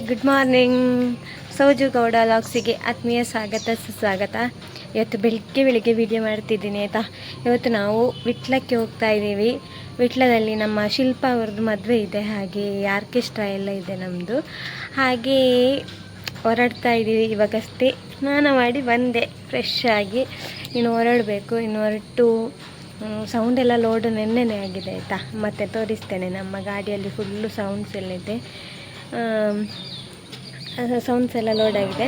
Good morning. Sauju Gowda ಲಾಗ್ಸಿಗೆ ಆತ್ಮೀಯ ಸುಸ್ವಾಗತ. ಇವತ್ತು ಬೆಳಿಗ್ಗೆ ವಿಡಿಯೋ ಮಾಡ್ತಿದ್ದೀನಿ ಆಯಿತಾ. ಇವತ್ತು ನಾವು ವಿಟ್ಲಕ್ಕೆ ಹೋಗ್ತಾ ಇದ್ದೀವಿ. ವಿಟ್ಲದಲ್ಲಿ ನಮ್ಮ ಶಿಲ್ಪ ಅವ್ರದ್ದು ಮದುವೆ ಇದೆ, ಹಾಗೆ ಆರ್ಕೆಸ್ಟ್ರಾ ಎಲ್ಲ ಇದೆ ನಮ್ಮದು. ಹಾಗೆ ಹೊರಡ್ತಾ ಇದ್ದೀವಿ. ಇವಾಗಷ್ಟೇ ಸ್ನಾನ ಮಾಡಿ ಬಂದೆ ಫ್ರೆಶ್ ಆಗಿ. ಇನ್ನು ಹೊರಡಬೇಕು. ಇನ್ನು ಹೊರಟು ಸೌಂಡೆಲ್ಲ ಲೋಡು ನೆನ್ನೆನೇ ಆಗಿದೆ ಆಯಿತಾ. ಮತ್ತೆ ತೋರಿಸ್ತೇನೆ. ನಮ್ಮ ಗಾಡಿಯಲ್ಲಿ ಫುಲ್ಲು ಸೌಂಡ್ಸ್ ಎಲ್ಲ ಇದೆ, ಸೌಂಡ್ಸ್ ಎಲ್ಲ ಲೋಡ್ ಆಗಿದೆ.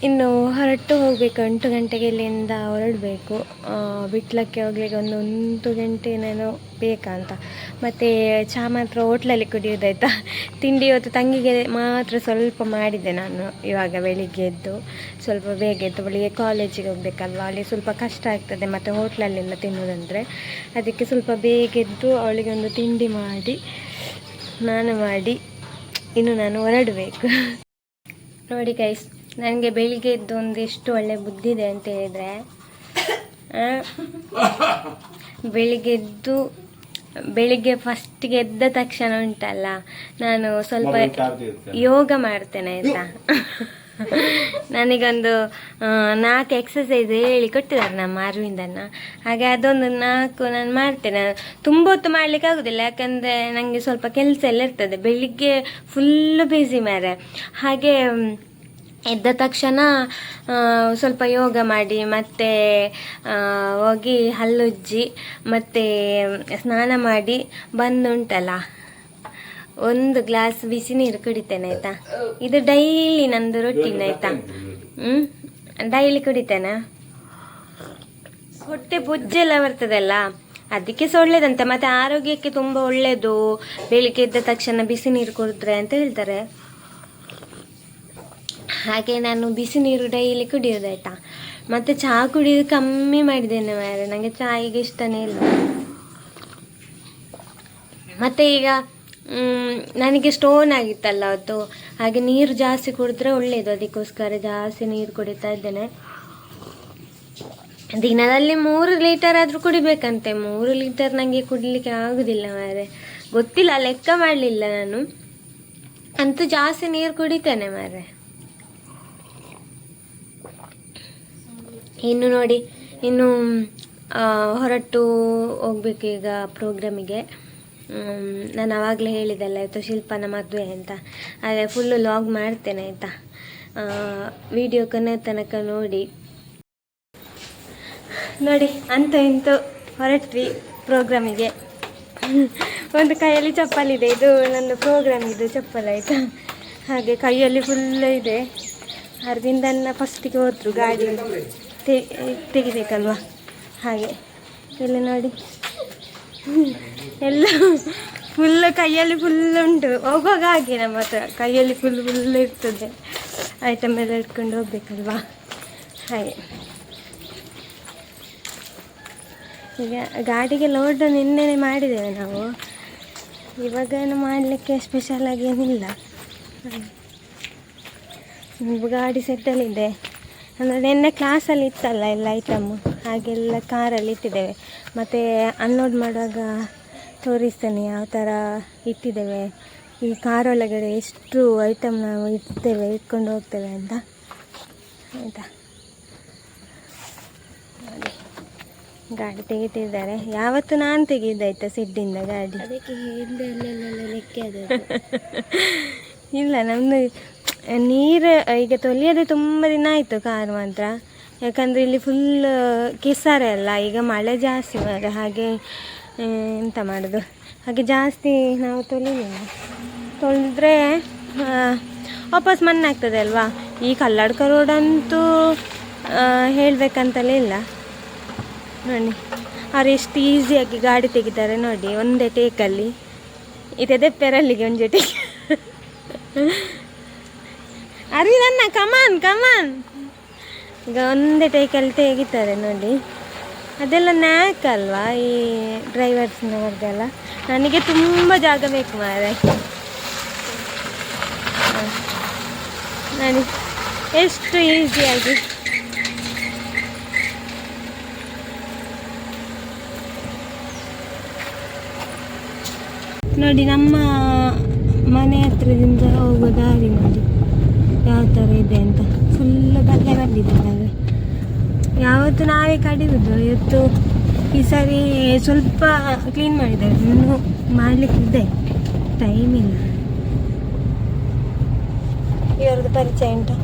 ಇನ್ನು ಹೊರಟು ಹೋಗಬೇಕು. 8 ಗಂಟೆಗೆ ಇಲ್ಲಿಂದ ಹೊರಡಬೇಕು. ವಿಟ್ಲಕ್ಕೆ ಹೋಗ್ಲಿಕ್ಕೆ 1 ಗಂಟೆನೇನೋ ಬೇಕಂತ. ಮತ್ತು ಚಹಾ ಮಾತ್ರ ಹೋಟ್ಲಲ್ಲಿ ಕುಡಿಯೋದಾಯ್ತಾ. ತಿಂಡಿ ಇವತ್ತು ತಂಗಿಗೆ ಮಾತ್ರ ಸ್ವಲ್ಪ ಮಾಡಿದೆ ನಾನು. ಇವಾಗ ಬೆಳಿಗ್ಗೆ ಎದ್ದು ಸ್ವಲ್ಪ ಬೇಗ ಎದ್ದು, ಬೆಳಿಗ್ಗೆ ಕಾಲೇಜಿಗೆ ಹೋಗ್ಬೇಕಲ್ವ, ಅಲ್ಲಿ ಸ್ವಲ್ಪ ಕಷ್ಟ ಆಗ್ತದೆ ಮತ್ತು ಹೋಟ್ಲಲ್ಲೆಲ್ಲ ತಿನ್ನೋದಂದರೆ. ಅದಕ್ಕೆ ಸ್ವಲ್ಪ ಬೇಗ ಎದ್ದು ಅವಳಿಗೆ ಒಂದು ತಿಂಡಿ ಮಾಡಿ ಸ್ನಾನ ಮಾಡಿ ಇನ್ನು ನಾನು ಹೊರಡಬೇಕು. ನೋಡಿ ಗೈಸ್, ನನಗೆ ಬೆಳಿಗ್ಗೆ ಎದ್ದು ಎಷ್ಟು ಒಳ್ಳೆ ಬುದ್ಧಿ ಇದೆ ಅಂತ ಹೇಳಿದರೆ, ಬೆಳಿಗ್ಗೆ ಫಸ್ಟಿಗೆ ಎದ್ದ ತಕ್ಷಣ ಉಂಟಲ್ಲ, ನಾನು ಸ್ವಲ್ಪ ಯೋಗ ಮಾಡ್ತೇನೆ ಆಯಿತಾ. ನನಗೊಂದು 4 ಎಕ್ಸಸೈಸ್ ಹೇಳಿ ಕೊಟ್ಟಿದ್ದಾರೆ ನಮ್ಮ ಅರವಿಂದನ್ನ. ಹಾಗೆ ಅದೊಂದು 4 ನಾನು ಮಾಡ್ತೇನೆ. ತುಂಬ ಹೊತ್ತು ಮಾಡಲಿಕ್ಕೆ ಆಗೋದಿಲ್ಲ, ಯಾಕಂದರೆ ನನಗೆ ಸ್ವಲ್ಪ ಕೆಲಸ ಎಲ್ಲ ಇರ್ತದೆ. ಬೆಳಿಗ್ಗೆ ಫುಲ್ಲು ಬ್ಯುಸಿ ಮಾರೆ. ಹಾಗೆ ಎದ್ದ ತಕ್ಷಣ ಸ್ವಲ್ಪ ಯೋಗ ಮಾಡಿ ಮತ್ತೆ ಹೋಗಿ ಹಲ್ಲುಜ್ಜಿ ಮತ್ತೆ ಸ್ನಾನ ಮಾಡಿ ಬಂದುಂಟಲ್ಲ, 1 ಗ್ಲಾಸ್ ಬಿಸಿ ನೀರು ಕುಡಿತೇನೆ ಆಯಿತಾ. ಇದು ಡೈಲಿ ನಂದು ರೊಟೀನ್ ಆಯಿತಾ. ಡೈಲಿ ಕುಡಿತೇನೆ. ಹೊಟ್ಟೆ ಬೊಜ್ಜೆಲ್ಲ ಬರ್ತದಲ್ಲ, ಅದಕ್ಕೆ ಒಳ್ಳೇದಂತೆ. ಮತ್ತು ಆರೋಗ್ಯಕ್ಕೆ ತುಂಬ ಒಳ್ಳೆಯದು ಬೆಳಿಗ್ಗೆ ಎದ್ದ ತಕ್ಷಣ ಬಿಸಿ ನೀರು ಕುಡಿದ್ರೆ ಅಂತ ಹೇಳ್ತಾರೆ. ಹಾಗೆ ನಾನು ಬಿಸಿ ನೀರು ಡೈಲಿ ಕುಡಿಯೋದಾಯ್ತಾ. ಮತ್ತು ಚಹಾ ಕುಡಿಯೋದು ಕಮ್ಮಿ ಮಾಡಿದ್ದೇನೆ ಮಾರೆ. ನನಗೆ ಚಾಯಿಗೆ ಇಷ್ಟನೇ ಇಲ್ಲ. ಮತ್ತು ಈಗ ನನಗೆ ಸ್ಟೋನ್ ಆಗಿತ್ತಲ್ಲ ಅವತ್ತು, ಹಾಗೆ ನೀರು ಜಾಸ್ತಿ ಕುಡಿದ್ರೆ ಒಳ್ಳೆಯದು. ಅದಕ್ಕೋಸ್ಕರ ಜಾಸ್ತಿ ನೀರು ಕುಡಿತಾ ಇದ್ದೇನೆ. ದಿನದಲ್ಲಿ 3 ಲೀಟರ್ ಆದರೂ ಕುಡಿಬೇಕಂತೆ. 3 ಲೀಟರ್ ನನಗೆ ಕುಡಿಲಿಕ್ಕೆ ಆಗೋದಿಲ್ಲ ಮಾರೆ. ಗೊತ್ತಿಲ್ಲ, ಲೆಕ್ಕ ಮಾಡಲಿಲ್ಲ ನಾನು. ಅಂತೂ ಜಾಸ್ತಿ ನೀರು ಕುಡಿತೇನೆ ಮಾರೆ. ಇನ್ನು ನೋಡಿ, ಇನ್ನು ಹೊರಟು ಹೋಗ್ಬೇಕು ಈಗ ಪ್ರೋಗ್ರಾಮಿಗೆ. ನಾನು ಆವಾಗಲೇ ಹೇಳಿದೆಲ್ಲ ಇವತ್ತು ಶಿಲ್ಪನ ಮದುವೆ ಅಂತ. ಹಾಗೆ ಫುಲ್ಲು ಲಾಗ್ ಮಾಡ್ತೇನೆ ಆಯಿತಾ. ವಿಡಿಯೋ ಕೊನೆ ತನಕ ನೋಡಿ. ಅಂತೂ ಇಂತೂ ಹೊರಟ್ವಿ ಪ್ರೋಗ್ರಾಮಿಗೆ. ಒಂದು ಕೈಯಲ್ಲಿ ಚಪ್ಪಲಿದೆ, ಇದು ನನ್ನ ಪ್ರೋಗ್ರಾಮ್ ಇದು ಚಪ್ಪಲ್ ಆಯಿತಾ. ಹಾಗೆ ಕೈಯಲ್ಲಿ ಫುಲ್ಲು ಇದೆ. ಅರವಿಂದನ್ನ ಫಸ್ಟಿಗೆ ಹೋದ್ರು ಗಾಡಿ ತೆಗಿಬೇಕಲ್ವ. ಹಾಗೆ ಇಲ್ಲಿ ನೋಡಿ, ಎಲ್ಲ ಫುಲ್ಲು ಕೈಯಲ್ಲಿ ಫುಲ್ಲು ಉಂಟು. ಹೋಗುವಾಗ ಹಾಗೆ ನಮ್ಮ ಹತ್ರ ಕೈಯಲ್ಲಿ ಫುಲ್ಲು ಇರ್ತದೆ. ಐಟಮ್ ಎಲ್ಲ ಇಟ್ಕೊಂಡು ಹೋಗ್ಬೇಕಲ್ವಾ. ಹಾಗೆ ಈಗ ಗಾಡಿಗೆ ಲೋಡ್ ನಿನ್ನೆನೆ ಮಾಡಿದ್ದೇವೆ ನಾವು. ಇವಾಗ ಏನು ಮಾಡಲಿಕ್ಕೆ ಸ್ಪೆಷಲಾಗಿ ಏನಿಲ್ಲ. ಗಾಡಿ ಸೆಟ್ಟಲ್ಲಿದೆ ಅಂದರೆ ನಿನ್ನೆ ಕ್ಲಾಸಲ್ಲಿ ಇತ್ತಲ್ಲ ಎಲ್ಲ ಐಟಮು, ಹಾಗೆಲ್ಲ ಕಾರಲ್ಲಿ ಇಟ್ಟಿದ್ದೇವೆ. ಮತ್ತು ಅನ್ಲೋಡ್ ಮಾಡುವಾಗ ತೋರಿಸ್ತೇನೆ ಯಾವ ಥರ ಇಟ್ಟಿದ್ದೇವೆ. ಈ ಕಾರೊಳಗಡೆ ಎಷ್ಟು ಐಟಮ್ ನಾವು ಇಟ್ಕೊಂಡು ಹೋಗ್ತೇವೆ ಅಂತ ಆಯಿತಾ. ಗಾಡಿ ತೆಗಿತಿದ್ದಾರೆ. ಯಾವತ್ತು ನಾನು ತೆಗೆದಾಯ್ತಾ ಸೆಡ್ಡಿಂದ ಗಾಡಿ. ಅದಕ್ಕೆ ಹಿಂದೆ ಅಲ್ಲೆಲ್ಲ ಲೆಕ್ಕ ಅದು ಇಲ್ಲ. ನಮ್ಮದು ನೀರು ಈಗ ತೊಳೆಯೋದು ತುಂಬ ದಿನ ಆಯಿತು ಕಾರು ಮಾತ್ರ. ಯಾಕಂದರೆ ಇಲ್ಲಿ ಫುಲ್ ಕೆಸರೆ ಅಲ್ಲ, ಈಗ ಮಳೆ ಜಾಸ್ತಿ ಮಾರೆ. ಹಾಗೆ ಎಂತ ಮಾಡೋದು, ಹಾಗೆ ಜಾಸ್ತಿ ನಾವು ತೊಳೆದ್ರೆ ವಾಪಸ್ ಮಣ್ಣಾಗ್ತದೆ ಅಲ್ವಾ. ಈ ಕಲ್ಲಡ್ಕ ರೋಡಂತೂ ಹೇಳಬೇಕಂತಲೇ ಇಲ್ಲ. ನೋಡಿ ಅವ್ರು ಎಷ್ಟು ಈಸಿಯಾಗಿ ಗಾಡಿ ತೆಗಿತಾರೆ ನೋಡಿ, ಒಂದೇ ಟೇಕಲ್ಲಿ. ಇದೆ ಪೆರಲ್ಲಿಗೆ ಒಂದು ಟೇಕ್. ಅರಿವನ್ನ ಕಮಾನ್ ಈಗ ಒಂದೇ ಟೇಕಲ್ಲಿ ತೆಗಿತಾರೆ ನೋಡಿ. ಅದೆಲ್ಲ ನ್ಯಾಕ್ ಅಲ್ವಾ ಈ ಡ್ರೈವರ್ಸ್ನವ್ರಿಗೆಲ್ಲ. ನನಗೆ ತುಂಬ ಜಾಗ ಬೇಕು ಮಾರೆ. ನೋಡಿ ಎಷ್ಟು ಈಸಿಯಾಗಿ. ನೋಡಿ ನಮ್ಮ ಮನೆ ಹತ್ರದಿಂದ ಹೋಗೋ ದಾರಿ ನೋಡಿ ಯಾವ ಥರ ಇದೆ ಅಂತ. ಫುಲ್ಲು ಬಲ್ಲೆ ಬಂದಿದ್ದಾರೆ. ಯಾವತ್ತು ನಾವೇ ಕಡಿಯುವುದು. ಇವತ್ತು ಈ ಸಾರಿ ಸ್ವಲ್ಪ ಕ್ಲೀನ್ ಮಾಡಿದ್ದಾರೆ, ಇನ್ನೂ ಮಾಡಲಿಕ್ಕಿದೆ, ಟೈಮ್ ಇಲ್ಲ. ಇವ್ರದ್ದು ಪರಿಚಯ ಉಂಟು.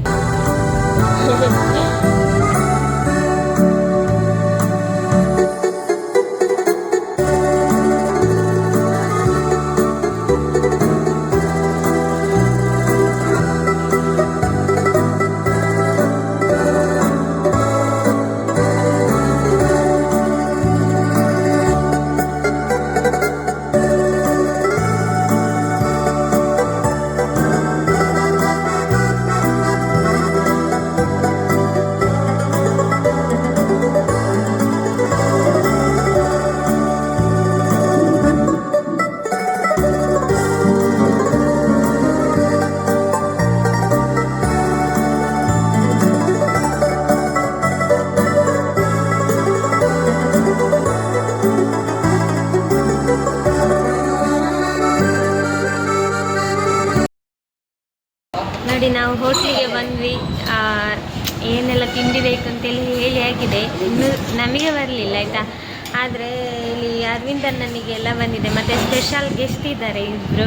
ನೋಡಿ ನಾವು ಹೋಟ್ಲಿಗೆ ಬಂದ್ವಿ. ಏನೆಲ್ಲ ತಿಂಡಿ ಬೇಕು ಅಂತೇಳಿ ಹೇಳಿ ಆಗಿದೆ, ಇನ್ನೂ ನಮಗೆ ಬರಲಿಲ್ಲ ಆಯಿತಾ. ಆದರೆ ಇಲ್ಲಿ ಅರವಿಂದ್ ಅಣ್ಣನಿಗೆಲ್ಲ ಬಂದಿದೆ. ಮತ್ತು ಸ್ಪೆಷಲ್ ಗೆಸ್ಟ್ ಇದ್ದಾರೆ ಇಬ್ಬರು,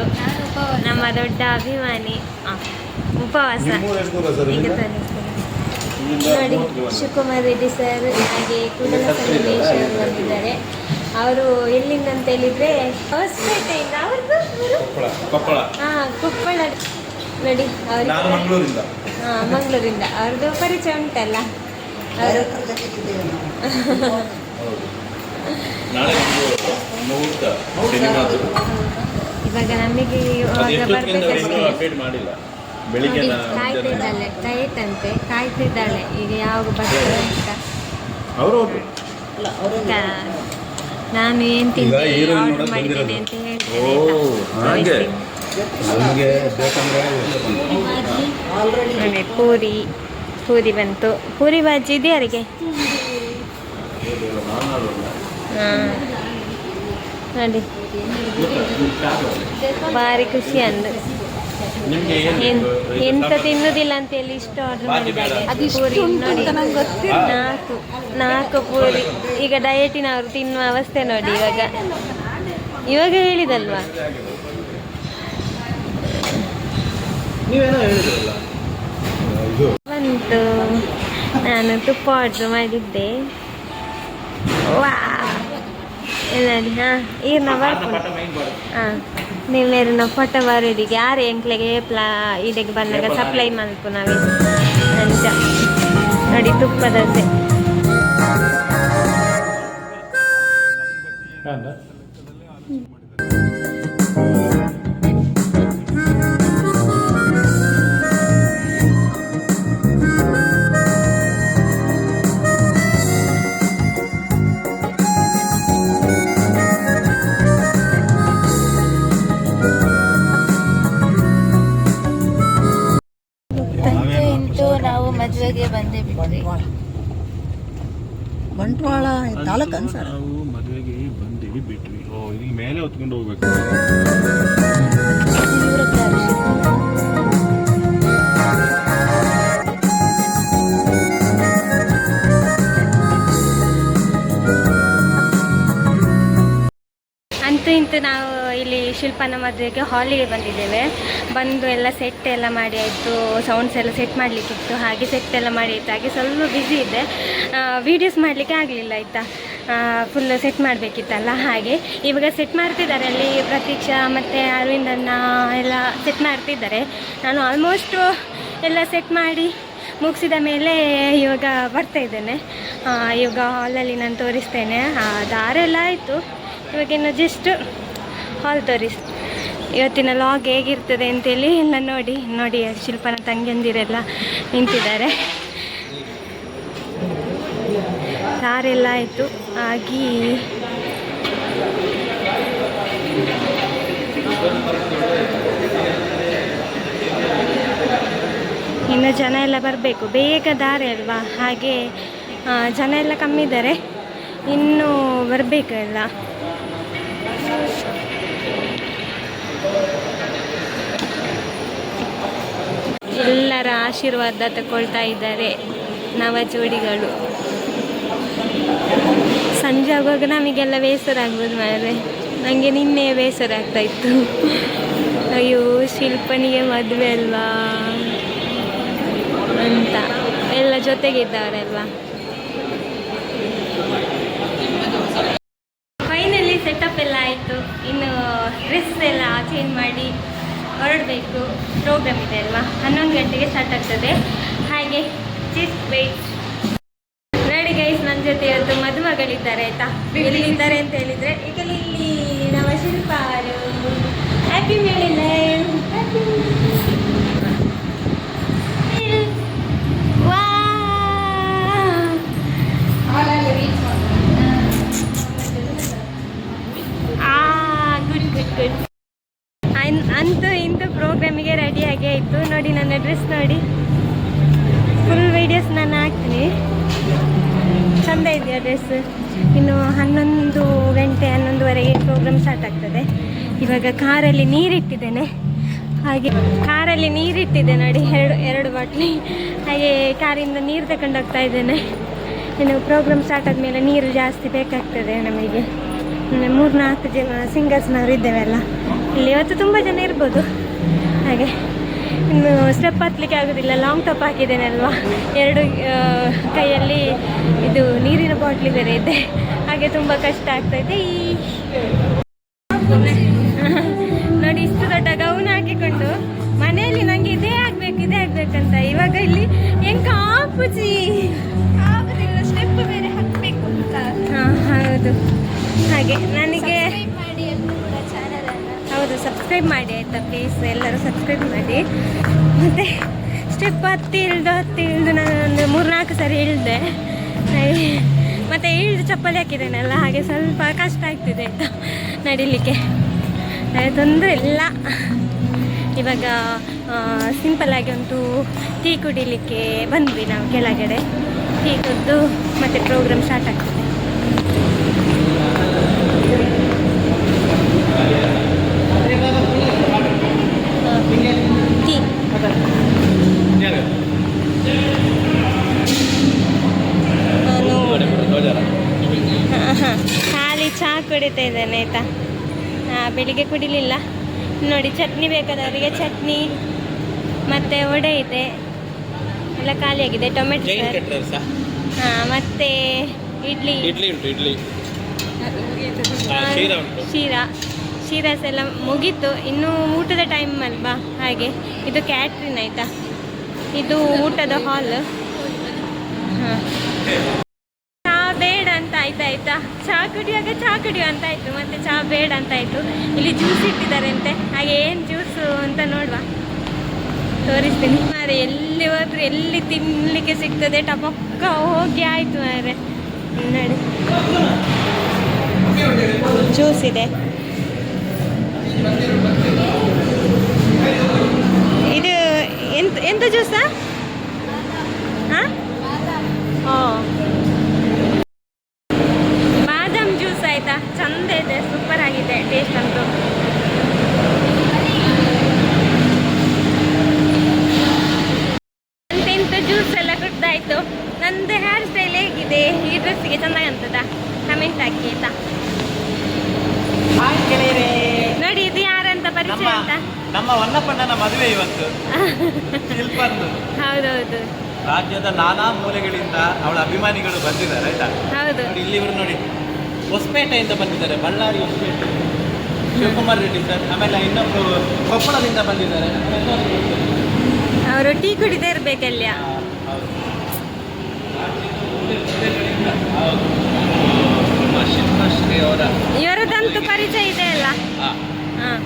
ನಮ್ಮ ದೊಡ್ಡ ಅಭಿಮಾನಿ. ಉಪವಾಸ ಈಗ ನೋಡಿ, ಶಿವಕುಮಾರ್ ರೆಡ್ಡಿ ಸರ್ ಹಾಗೆ ಕೂಡಲ ಸಂಗಮೇಶ್ ಅವರು ಬಂದಿದ್ದಾರೆ. ಅವರು ಎಲ್ಲಿಂದ ಅಂತ ಹೇಳಿದರೆ ಹೊಸಪೇಟೆಯಿಂದ. ಅವ್ರದ್ದು ಕೊಪ್ಪಳ ನೋಡಿ. ಮಂಗಳೂರಿಂದ. ಅವ್ರದ್ದು ಪರಿಚಯ ಉಂಟಲ್ಲ ಅವರು. ಇವಾಗ ನಮಗೆ ಕಾಯ್ತಿದ್ದಾಳೆ, ಡಯಟ್ ಅಂತೆ ಕಾಯ್ತಿದ್ದಾಳೆ. ಈಗ ಯಾವಾಗ ಬರ್ತದೆ ಅಂತ. ನಾನು ಏನು ತಿಂಡಿ ಆರ್ಡರ್ ಮಾಡಿದ್ದೇನೆ ಅಂತ ಹೇಳ್ತೇನೆ. ಪೂರಿ ಬಂತು. ಪೂರಿ ಬಾಜಿ ಇದೆ ಯಾರಿಗೆ? ನೋಡಿ ಭಾರಿ ಖುಷಿ ಅಂದು. ಎಂತ ತಿನ್ನುವುದಿಲ್ಲ ಅಂತೇಳಿ ಇಷ್ಟು ಆರ್ಡರ್ ಮಾಡಿದ್ದಾರೆ. ಪೂರಿ ನೋಡಿ, ನಾಲ್ಕು ಪೂರಿ. ಈಗ ಡಯಟಿನವರು ತಿನ್ನುವ ಅವಸ್ಥೆ ನೋಡಿ. ಇವಾಗ ಹೇಳಿದಲ್ವಾ. ಬಂತು. ನಾನು ತುಪ್ಪ ಆರ್ಡ್ರ್ ಮಾಡಿದ್ದೆ. ವಾ ನೋಡಿ. ಈರ್ನ ಬರ್ಕೊಂಡು ನೀವೇರಿನ ಫೋಟೋ ಬರೋದಿಗೆ ಯಾರು ಎಂಕ್ಲೆಗೆ ಇದಕ್ಕೆ ಬಂದಾಗ ಸಪ್ಲೈ ಮಾಡ್ಕು ನಾವೇ ಅಂತ ನೋಡಿ. ತುಪ್ಪ ದೋಸೆ ಮದುವೆಗೆ ಬಂದೇ ಬಿಟ್ರಿ. ಬಂಟ್ವಾಳ ತಾಲೂಕು ಅನ್ಸರ್. ನಾವು ಮದುವೆಗೆ ಬಂದು ಬಿಟ್ವಿ. ಇಲ್ಲಿ ಮೇಲೆ ಹೊತ್ಕೊಂಡು ಹೋಗ್ಬೇಕು. ಅಂತೂ ಇಂತೂ ನಾವು ಇಲ್ಲಿ ಶಿಲ್ಪನ ಮದುವೆಗೆ ಹಾಲಿಗೆ ಬಂದಿದ್ದೇವೆ. ಬಂದು ಎಲ್ಲ ಸೆಟ್ ಎಲ್ಲ ಮಾಡಿ ಆಯಿತು, ಸೌಂಡ್ಸ್ ಎಲ್ಲ ಸೆಟ್ ಮಾಡಲಿಕ್ಕಿತ್ತು. ಹಾಗೆ ಸೆಟ್ ಎಲ್ಲ ಮಾಡಿ ಆಯಿತು. ಹಾಗೆ ಸ್ವಲ್ಪ ಬ್ಯುಸಿ ಇದೆ, ವೀಡಿಯೋಸ್ ಮಾಡಲಿಕ್ಕೆ ಆಗಲಿಲ್ಲ ಆಯಿತಾ. ಫುಲ್ಲು ಸೆಟ್ ಮಾಡಬೇಕಿತ್ತಲ್ಲ. ಹಾಗೆ ಇವಾಗ ಸೆಟ್ ಮಾಡ್ತಿದ್ದಾರೆ ಅಲ್ಲಿ. ಪ್ರತೀಕ್ಷಾ ಮತ್ತು ಅರವಿಂದ್ ಅಣ್ಣ ಎಲ್ಲ ಸೆಟ್ ಮಾಡ್ತಿದ್ದಾರೆ. ನಾನು ಆಲ್ಮೋಸ್ಟು ಎಲ್ಲ ಸೆಟ್ ಮಾಡಿ ಮುಗಿಸಿದ ಮೇಲೆ ಇವಾಗ ಬರ್ತಾಯಿದ್ದೇನೆ. ಇವಾಗ ಹಾಲಲ್ಲಿ ನಾನು ತೋರಿಸ್ತೇನೆ. ದಾರೆಲ್ಲ ಆಯಿತು. ಇವಾಗ ಇನ್ನು ಜಸ್ಟ್ ಹಾಲ್ ತೋರಿಸ್. ಇವತ್ತಿನ ಲಾಗ್ ಹೇಗಿರ್ತದೆ ಅಂತೇಳಿ ಎಲ್ಲ ನೋಡಿ. ಶಿಲ್ಪನ ತಂಗಿಯಂದಿರೆಲ್ಲ ನಿಂತಿದ್ದಾರೆ. ದಾರೆಲ್ಲ ಆಯಿತು. ಆಗಿ ಇನ್ನು ಜನ ಎಲ್ಲ ಬರಬೇಕು. ಬೇಗ ದಾರೆ ಅಲ್ವಾ, ಹಾಗೆ ಜನ ಎಲ್ಲ ಕಮ್ಮಿ ಇದ್ದಾರೆ. ಇನ್ನೂ ಬರಬೇಕು ಎಲ್ಲ. ಎಲ್ಲರ ಆಶೀರ್ವಾದ ತಗೊಳ್ತಾ ಇದ್ದಾರೆ ನವ ಜೋಡಿಗಳು. ಸಂಜೆ ಆಗುವಾಗ ನಮಗೆಲ್ಲ ಬೇಸರ ಆಗ್ಬೋದು ಮಾರೆ. ನನಗೆ ನಿನ್ನೆ ಬೇಸರ ಆಗ್ತಾಯಿತ್ತು. ಅಯ್ಯೋ ಶಿಲ್ಪನಿಗೆ ಮದುವೆ ಅಲ್ವಾ ಅಂತ, ಎಲ್ಲ ಜೊತೆಗಿದ್ದವರಲ್ವಾ. ಫೈನಲಿ ಸೆಟಪ್ ಎಲ್ಲ ಆಯಿತು. ಇನ್ನು ಡ್ರೆಸ್ ಎಲ್ಲ ಚೇಂಜ್ ಮಾಡಿ ಹೊರಡಬೇಕು. ಪ್ರೋಗ್ರಾಮ್ ಇದೆ ಅಲ್ವಾ, 11 ಗಂಟೆಗೆ ಸ್ಟಾರ್ಟ್ ಆಗ್ತದೆ. ಹಾಗೆ ಜಸ್ಟ್ ವೇಟ್. ನೋಡಿ ಗೈಸ್, ನನ್ನ ಜೊತೆ ಇವತ್ತು ಮದುಮಗಳಿದ್ದಾರೆ ಆಯಿತಾ. ಎಲ್ಲಿದ್ದಾರೆ ಅಂತ ಹೇಳಿದರೆ ಈಗ ಇಲ್ಲಿ ನಮ್ಮ ಶಿಲ್ಪ ಅವರು. Happy marriage life. Good good good. ಅಂತೂ ಇಂತೂ ಪ್ರೋಗ್ರಾಮಿಗೆ ರೆಡಿಯಾಗಿ ಆಯಿತು. ನೋಡಿ ನನ್ನ ಡ್ರೆಸ್ ನೋಡಿ. ಫುಲ್ ವೀಡಿಯೋಸ್ ನಾನು ಹಾಕ್ತೀನಿ. ಚೆಂದ ಇದೆಯಾ ಡ್ರೆಸ್. ಇನ್ನು 11 ಗಂಟೆ 11:30ಗೆ ಪ್ರೋಗ್ರಾಮ್ ಸ್ಟಾರ್ಟ್ ಆಗ್ತದೆ. ಇವಾಗ ಕಾರಲ್ಲಿ ನೀರಿಟ್ಟಿದ್ದೇನೆ. ಹಾಗೆ ಕಾರಲ್ಲಿ ನೀರಿಟ್ಟಿದ್ದೆ ನೋಡಿ, ಎರಡು ಬಾಟ್ಲಿ. ಹಾಗೆ ಕಾರಿಂದ ನೀರು ತಗೊಂಡು ಹೋಗ್ತಾ ಇದ್ದೇನೆ. ಇನ್ನು ಪ್ರೋಗ್ರಾಮ್ ಸ್ಟಾರ್ಟ್ ಆದಮೇಲೆ ನೀರು ಜಾಸ್ತಿ ಬೇಕಾಗ್ತದೆ ನಮಗೆ. 3-4 ಜನ ಸಿಂಗರ್ಸ್ನವರು ಇದ್ದೇವೆಲ್ಲ ಇಲ್ಲಿ. ಇವತ್ತು ತುಂಬ ಜನ ಇರ್ಬೋದು. ಹಾಗೆ ಇನ್ನು ಸ್ಟೆಪ್ ಹತ್ತಲಿಕ್ಕೆ ಆಗೋದಿಲ್ಲ, ಲಾಂಗ್ ಟಾಪ್ ಹಾಕಿದ್ದೇನೆ ಅಲ್ವಾ. 2 ಕೈಯಲ್ಲಿ ಇದು ನೀರಿನ ಬಾಟ್ಲಿ ಬೇರೆ ಇದೆ. ಹಾಗೆ ತುಂಬ ಕಷ್ಟ ಆಗ್ತಾಯಿದೆ. ನೋಡಿ, ಇಷ್ಟು ದೊಡ್ಡ ಗೌನ್ ಹಾಕಿಕೊಂಡು ಮನೆಯಲ್ಲಿ ನನಗೆ ಇದೇ ಆಗ್ಬೇಕಂತ. ಇವಾಗ ಇಲ್ಲಿ ಹೆಂಗೆ ಆಪುಜಿ ಆಗೋದಿಲ್ಲ, ಸ್ಟೆಪ್ ಬೇರೆ ಹಾಕಬೇಕು ಅಂತ. ಹಾಂ ಹೌದು. ಹಾಗೆ ನನಗೆ ಹೌದು, ಸಬ್ಸ್ಕ್ರೈಬ್ ಮಾಡಿ ಆಯಿತಾ ಪ್ಲೀಸ್. ಎಲ್ಲರೂ ಸಬ್ಸ್ಕ್ರೈಬ್ ಮಾಡಿ. ಮತ್ತು ಸ್ಟೆಪ್ ಹತ್ತಿ ಇಳಿದು ನಾನು 3-4 ಸರಿ ಇಳಿದೆ. ಮತ್ತು ಇಳಿದು ಚಪ್ಪಲಿ ಹಾಕಿದ್ದೇನಲ್ಲ, ಹಾಗೆ ಸ್ವಲ್ಪ ಕಷ್ಟ ಆಗ್ತಿದೆ ಆಯಿತಾ ನಡಿಲಿಕ್ಕೆ. ತೊಂದರೆ ಇಲ್ಲ. ಇವಾಗ ಸಿಂಪಲ್ಲಾಗಿ ಒಂದು ಟೀ ಕುಡಿಲಿಕ್ಕೆ ಬಂದ್ವಿ ನಾವು ಕೆಳಗಡೆ. ಟೀ ಕುಡಿದು ಮತ್ತು ಪ್ರೋಗ್ರಾಮ್ ಸ್ಟಾರ್ಟ್ ಆಗ್ತದೆ. ಟೀ ಖಾಲಿ ಚಹಾ ಕುಡಿತಾ ಇದ್ದೇನೆ ಆಯಿತಾ. ಬೆಳಿಗ್ಗೆ ಕುಡಿಲಿಲ್ಲ. ನೋಡಿ, ಚಟ್ನಿ ಬೇಕಾದವರಿಗೆ ಚಟ್ನಿ ಮತ್ತು ವಡೆ ಇದೆ. ಎಲ್ಲ ಖಾಲಿಯಾಗಿದೆ. ಟೊಮೆಟೊ ಸಾರು. ಹಾಂ, ಮತ್ತು ಇಡ್ಲಿ ಉಂಟು. ಶೀರಾಸ್ ಎಲ್ಲ ಮುಗೀತು. ಇನ್ನೂ ಊಟದ ಟೈಮ್ ಅಲ್ವಾ. ಹಾಗೆ ಇದು ಕ್ಯಾಟ್ರಿನ್ ಆಯಿತಾ. ಇದು ಊಟದ ಹಾಲ್. ಹಾಂ, ಚಹಾ ಬೇಡ ಅಂತ ಆಯ್ತಾ. ಚಹಾ ಕುಡಿಯುವ ಅಂತ ಆಯಿತು. ಮತ್ತು ಚಹಾ ಬೇಡ ಅಂತ ಆಯಿತು. ಇಲ್ಲಿ ಜ್ಯೂಸ್ ಇಟ್ಟಿದ್ದಾರೆ ಅಂತೆ. ಹಾಗೆ ಏನು ಜ್ಯೂಸು ಅಂತ ನೋಡುವ, ತೋರಿಸ್ತೀನಿ ಮಾರೆ. ಎಲ್ಲಿ ಹೋದ್ರು ಎಲ್ಲಿ ತಿನ್ನಲಿಕ್ಕೆ ಸಿಗ್ತದೆ ಟಪಕ್ಕ ಹೋಗಿ ಆಯಿತು ಮಾರೆ. ನೋಡಿ, ಜ್ಯೂಸ್ ಇದೆ. ಇದು ಎಂತ ಜ್ಯೂಸಾ? ಹಾಂ, ಬಾದಾಮ್ ಜ್ಯೂಸ್ ಆಯಿತಾ. ಚಂದ ಇದೆ, ಸೂಪರ್ ಆಗಿದೆ ಟೇಸ್ಟ್ ಅಂತೂ. ಎಂತೆಂಥ ಜ್ಯೂಸ್ ಎಲ್ಲ ಕುಡ್ದಾಯ್ತು. ನಂದು ಹೇರ್ ಸ್ಟೈಲ್ ಹೇಗಿದೆ, ಈ ಡ್ರೆಸ್ಸಿಗೆ ಚೆನ್ನಾಗಿ ಅಂತದ ಕಮೆಂಟ್ ಹಾಕಿ ಆಯಿತಾ. ನೋಡಿ, ಇದು ಯಾರಂತ ಪರಿಚಯ ಅಂತ. ನಮ್ಮ ವನ್ನಪ್ಪಣ್ಣನ ಮದುವೆ ಇವತ್ತು. ಹೌದೌದು, ರಾಜ್ಯದ ನಾನಾ ಮೂಲೆಗಳಿಂದ ಅವಳ ಅಭಿಮಾನಿಗಳು ಬಂದಿದ್ದಾರೆ ಆಯ್ತಾ. ಹೌದು, ಇಲ್ಲಿ ಇವರು ನೋಡಿ, ಹೊಸಪೇಟೆಯಿಂದ ಬಂದಿದ್ದಾರೆ, ಬಳ್ಳಾರಿ ಹೊಸಪೇಟೆ ಶಿವಕುಮಾರ್ ರೆಡ್ಡಿ ಸರ್. ಆಮೇಲೆ ಇನ್ನೊಬ್ರು ಕೊಪ್ಪಳದಿಂದ ಬಂದಿದ್ದಾರೆ. ಅವರು ಟೀ ಕುಡಿದೇ ಇರ್ಬೇಕಲ್ಲ. ಇವರದಂತೂ ಪರಿಚಯ ಇದೆ ಅಲ್ಲ. ಹಾಂ,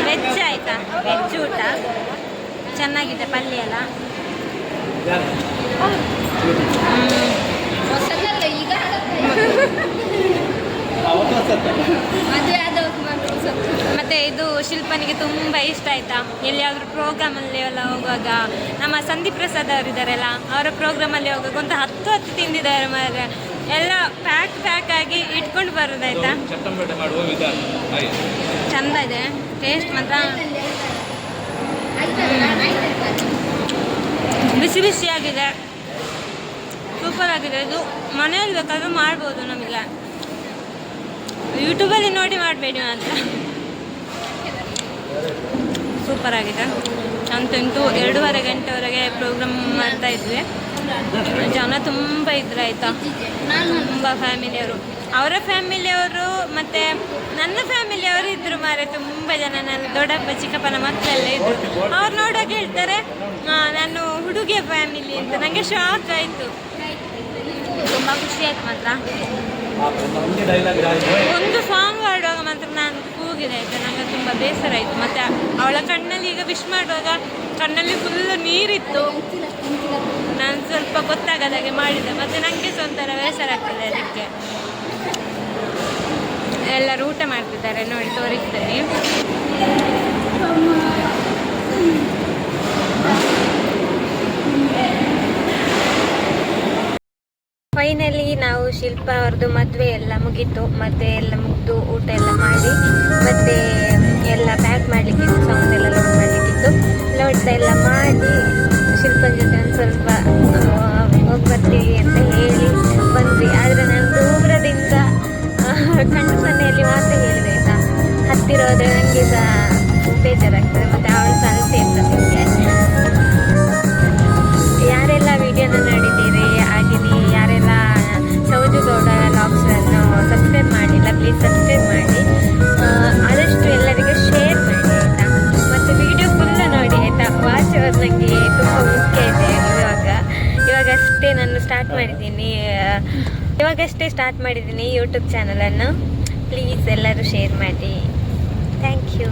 ವೆಜ್ ಆಯ್ತಾ, ವೆಜ್ ಊಟ ಚೆನ್ನಾಗಿದೆ, ಪಲ್ಯ ಎಲ್ಲ. ಮತ್ತೆ ಇದು ಶಿಲ್ಪನಿಗೆ ತುಂಬ ಇಷ್ಟ ಆಯ್ತಾ. ಎಲ್ಲಿಯಾದ್ರೂ ಪ್ರೋಗ್ರಾಮಲ್ಲಿ ಎಲ್ಲ ಹೋಗುವಾಗ, ನಮ್ಮ ಸಂದೀಪ್ ಪ್ರಸಾದ್ ಅವರಿದ್ದಾರಲ್ಲ, ಅವರ ಪ್ರೋಗ್ರಾಮಲ್ಲಿ ಹೋಗುವಾಗ ಒಂದು 10 ತಿಂದಿದ್ದಾರೆ ಮಾರ್ರೆ. ಎಲ್ಲ ಪ್ಯಾಕ್ ಆಗಿ ಇಟ್ಕೊಂಡು ಬರೋದಾಯ್ತಾ. ಚಂದ ಇದೆ, ಟೇಸ್ಟ್ ಮಾತ್ರ ಬಿಸಿ ಬಿಸಿಯಾಗಿದೆ, ಸೂಪರ್ ಆಗಿದೆ. ಇದು ಮನೆಯಲ್ಲಿ ಬೇಕಾದ್ರೂ ಮಾಡ್ಬೋದು, ನಮಗೆ ಯೂಟ್ಯೂಬಲ್ಲಿ ನೋಡಿ ಮಾಡಬೇಡಿ ಮಾತ್ರ. ಸೂಪರ್ ಆಗಿದೆ. ಅಂತೂ 2.5 ಗಂಟೆವರೆಗೆ ಪ್ರೋಗ್ರಾಮ್ ಮಾಡ್ತಾ ಇದ್ವಿ. ಜನ ತುಂಬ ಇದ್ರು ಆಯಿತಾ, ತುಂಬ ಫ್ಯಾಮಿಲಿಯವರು, ಅವರ ಫ್ಯಾಮಿಲಿಯವರು ಮತ್ತು ನನ್ನ ಫ್ಯಾಮಿಲಿಯವರು ಇದ್ದರು ಮಾರೆ. ತುಂಬ ಜನ, ನನ್ನ ದೊಡ್ಡಪ್ಪ ಚಿಕ್ಕಪ್ಪನ ಮಕ್ಕಳೆಲ್ಲ ಇದ್ದರು. ಅವ್ರು ನೋಡೋಕೆ ಹೇಳ್ತಾರೆ ನಾನು ಹುಡುಗಿಯ ಫ್ಯಾಮಿಲಿ ಅಂತ. ನನಗೆ ಶಾಕ್ ಆಯಿತು, ತುಂಬ ಖುಷಿ ಆಯ್ತು ಮಾತ್ರ. ಒಂದು ಸಾಂಗ್ ಹಾಡುವಾಗ ಮಾತ್ರ ನಾನು ಕೂಗಿದೆ ಆಯಿತಾ, ನನಗೆ ತುಂಬ ಬೇಸರ ಆಯಿತು. ಮತ್ತು ಅವಳ ಕಣ್ಣಲ್ಲಿ ಈಗ ವಿಶ್ ಮಾಡುವಾಗ ಕಣ್ಣಲ್ಲಿ ಫುಲ್ಲು ನೀರಿತ್ತು. ನಾನು ಸ್ವಲ್ಪ ಗೊತ್ತಾಗದಾಗೆ ಮಾಡಿದೆ, ಮತ್ತು ನನಗೆ ಒಂಥರ ಬೇಸರ ಆಗ್ತದೆ. ಅದಕ್ಕೆ ಎಲ್ಲರೂ ಊಟ ಮಾಡ್ತಿದ್ದಾರೆ ನೋಡಿ, ತೋರಿಸ್ತೀನಿ. ಫೈನಲಿ ನಾವು ಶಿಲ್ಪ ಅವ್ರದ್ದು ಮದುವೆ ಎಲ್ಲ ಮುಗೀತು. ಮತ್ತು ಎಲ್ಲ ಮುಗಿದು ಊಟ ಎಲ್ಲ ಮಾಡಿ, ಮತ್ತು ಎಲ್ಲ ಪ್ಯಾಕ್ ಮಾಡಲಿಕ್ಕಿತ್ತು, ಸೌಂಡ್ ಎಲ್ಲ ಲೋಡ್ ಮಾಡಲಿಕ್ಕಿತ್ತು. ಲೋಡ್ ಎಲ್ಲ ಮಾಡಿ ಶಿಲ್ಪನ ಜೊತೆ ಒಂದು ಸ್ವಲ್ಪ ಹೋಗಿ ಬರ್ತೀವಿ ಅಂತ ಹೇಳಿ ಬಂದ್ವಿ. ಆದರೆ ನಾನು ದೂರದಿಂದ ಕಣ್ಣು ಸನ್ನೆಯಲ್ಲಿ ಮಾತ್ರ ಹೇಳಿದೆ ಆಯಿತಾ. ಹತ್ತಿರ ಹೋದರೆ ನನಗೆ ಸಹ ಬೇಜಾರಾಗ್ತದೆ, ಮತ್ತು ಅವಳು ಸಹ ಅಳ್ತಾ ಇರ್ತದೆ. ಇವಾಗಷ್ಟೇ ಸ್ಟಾರ್ಟ್ ಮಾಡಿದ್ದೀನಿ ಯೂಟ್ಯೂಬ್ ಚಾನಲನ್ನು. ಪ್ಲೀಸ್ ಎಲ್ಲರೂ ಶೇರ್ ಮಾಡಿ. Thank you.